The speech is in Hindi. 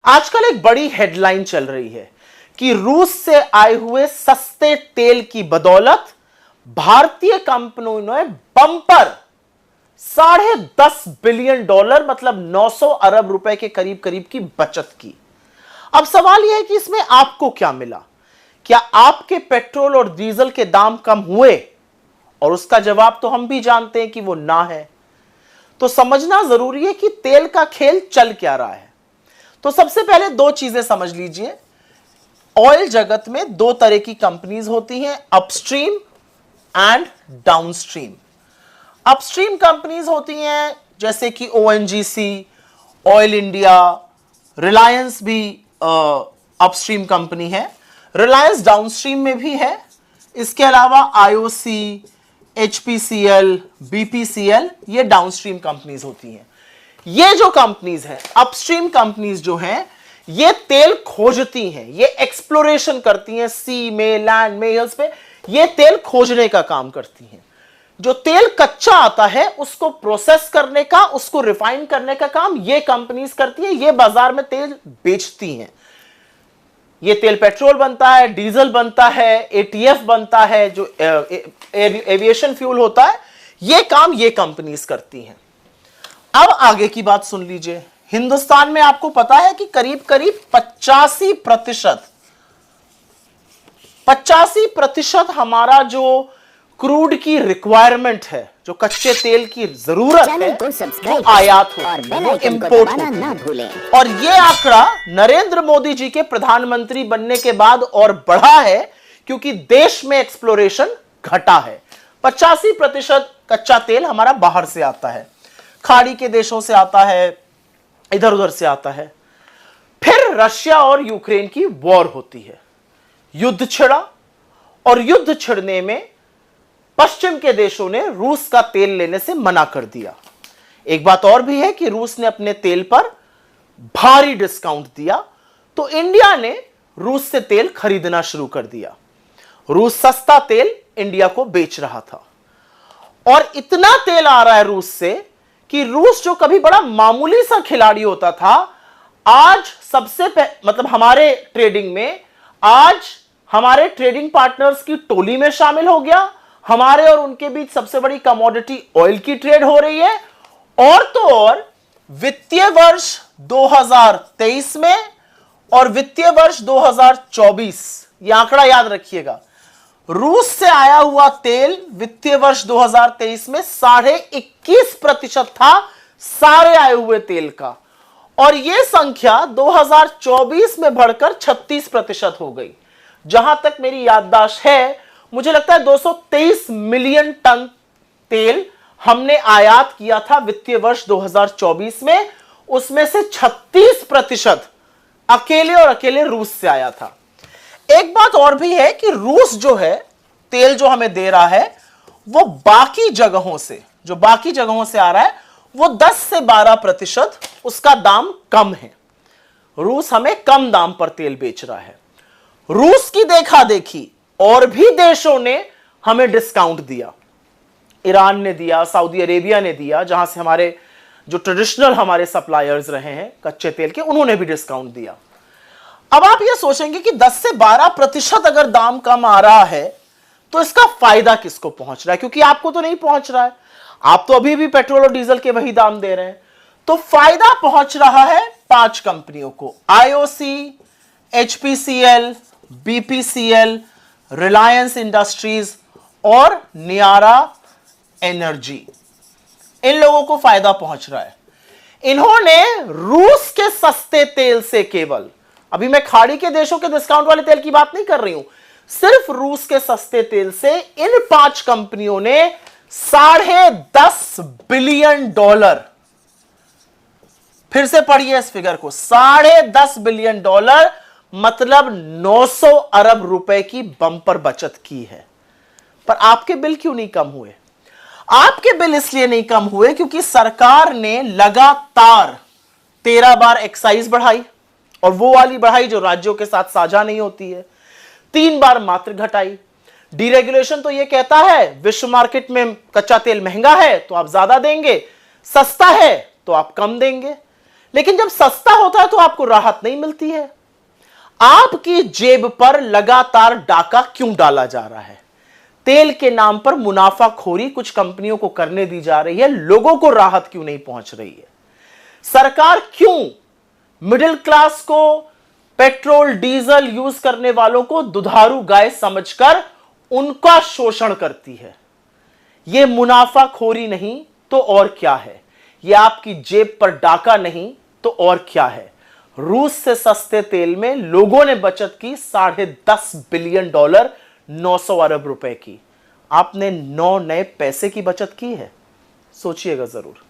आजकल एक बड़ी हेडलाइन चल रही है कि रूस से आए हुए सस्ते तेल की बदौलत भारतीय कंपनियों ने बम्पर $10.5 बिलियन मतलब 900 अरब रुपए के करीब करीब की बचत की। अब सवाल यह है कि इसमें आपको क्या मिला? क्या आपके पेट्रोल और डीजल के दाम कम हुए? और उसका जवाब तो हम भी जानते हैं कि वो ना है। तो समझना जरूरी है कि तेल का खेल चल क्या रहा है। तो सबसे पहले दो चीजें समझ लीजिए। ऑयल जगत में दो तरह की कंपनीज होती हैं, upstream and downstream. Upstream companies होती हैं जैसे कि ओएनजीसी, ऑयल इंडिया, रिलायंस भी अपस्ट्रीम कंपनी है। रिलायंस डाउनस्ट्रीम में भी है। इसके अलावा आईओसी, एचपीसीएल, बीपीसीएल, ये डाउनस्ट्रीम कंपनीज होती हैं। ये जो कंपनीज हैं, अपस्ट्रीम कंपनीज जो हैं, ये तेल खोजती हैं, ये एक्सप्लोरेशन करती हैं, सी में, लैंड में, हिल्स पे ये तेल खोजने का काम करती हैं। जो तेल कच्चा आता है उसको प्रोसेस करने का, उसको रिफाइन करने का काम ये कंपनीज करती हैं। ये बाजार में तेल बेचती हैं। ये तेल पेट्रोल बनता है, डीजल बनता है, एटीएफ बनता है, जो एविएशन फ्यूल होता है, ये काम ये कंपनीज करती हैं। अब आगे की बात सुन लीजिए। हिंदुस्तान में आपको पता है कि करीब करीब 85% हमारा जो क्रूड की रिक्वायरमेंट है, जो कच्चे तेल की जरूरत है, वो आयात होती है, वो इंपोर्ट होती है। और ये आंकड़ा नरेंद्र मोदी जी के प्रधानमंत्री बनने के बाद और बढ़ा है, क्योंकि देश में एक्सप्लोरेशन घटा है। 85% कच्चा तेल हमारा बाहर से आता है, खाड़ी के देशों से आता है, इधर उधर से आता है। फिर रशिया और यूक्रेन की वॉर होती है, युद्ध छिड़ा, और युद्ध छिड़ने में पश्चिम के देशों ने रूस का तेल लेने से मना कर दिया। एक बात और भी है कि रूस ने अपने तेल पर भारी डिस्काउंट दिया, तो इंडिया ने रूस से तेल खरीदना शुरू कर दिया। रूस सस्ता तेल इंडिया को बेच रहा था, और इतना तेल आ रहा है रूस से कि रूस जो कभी बड़ा मामूली सा खिलाड़ी होता था, आज मतलब हमारे ट्रेडिंग में, आज हमारे ट्रेडिंग पार्टनर्स की टोली में शामिल हो गया। हमारे और उनके बीच सबसे बड़ी कमोडिटी ऑयल की ट्रेड हो रही है। और तो और वित्तीय वर्ष 2023 में और वित्तीय वर्ष 2024, यह आंकड़ा याद रखिएगा, रूस से आया हुआ तेल वित्तीय वर्ष 2023 में 21.5% था सारे आए हुए तेल का, और यह संख्या 2024 में बढ़कर 36% हो गई। जहां तक मेरी याददाश्त है, मुझे लगता है 223 मिलियन टन तेल हमने आयात किया था वित्तीय वर्ष 2024 में, उसमें से 36% अकेले और अकेले रूस से आया था। एक बात और भी है कि रूस जो है तेल जो हमें दे रहा है, वो बाकी जगहों से आ रहा है, वो 10 से 12% उसका दाम कम है। रूस हमें कम दाम पर तेल बेच रहा है। रूस की देखा देखी और भी देशों ने हमें डिस्काउंट दिया। ईरान ने दिया, सऊदी अरेबिया ने दिया, जहां से हमारे जो ट्रेडिशनल हमारे सप्लायर्स रहे हैं कच्चे तेल के, उन्होंने भी डिस्काउंट दिया। अब आप ये सोचेंगे कि 10 से 12% अगर दाम कम आ रहा है तो इसका फायदा किसको पहुंच रहा है? क्योंकि आपको तो नहीं पहुंच रहा है, आप तो अभी भी पेट्रोल और डीजल के वही दाम दे रहे हैं। तो फायदा पहुंच रहा है 5 कंपनियों को, IOC, HPCL, BPCL, Reliance industries और नियारा एनर्जी। इन लोगों को फायदा पहुंच रहा है। इन्होंने रूस के सस्ते तेल से, केवल अभी मैं खाड़ी के देशों के डिस्काउंट वाले तेल की बात नहीं कर रही हूं, सिर्फ रूस के सस्ते तेल से इन 5 कंपनियों ने $10.5 बिलियन, फिर से पढ़िए इस फिगर को, $10.5 बिलियन मतलब 900 अरब रुपए की बंपर बचत की है। पर आपके बिल क्यों नहीं कम हुए? आपके बिल इसलिए नहीं कम हुए क्योंकि सरकार ने लगातार 13 बार एक्साइज बढ़ाई, और वो वाली बढ़ाई जो राज्यों के साथ साझा नहीं होती है। 3 बार मात्र घटाई। डीरेगुलेशन तो ये कहता है विश्व मार्केट में कच्चा तेल महंगा है तो आप ज्यादा देंगे, सस्ता है तो आप कम देंगे। लेकिन जब सस्ता होता है तो आपको राहत नहीं मिलती है। आपकी जेब पर लगातार डाका क्यों डाला जा रहा है? तेल के नाम पर मुनाफाखोरी कुछ कंपनियों को करने दी जा रही है, लोगों को राहत क्यों नहीं पहुंच रही है? सरकार क्यों मिडिल क्लास को, पेट्रोल डीजल यूज करने वालों को दुधारू गाय समझकर उनका शोषण करती है? यह मुनाफाखोरी नहीं तो और क्या है? यह आपकी जेब पर डाका नहीं तो और क्या है? रूस से सस्ते तेल में लोगों ने बचत की $10.5 बिलियन, 900 अरब रुपए की। आपने 9 नए पैसे की बचत की है? सोचिएगा जरूर।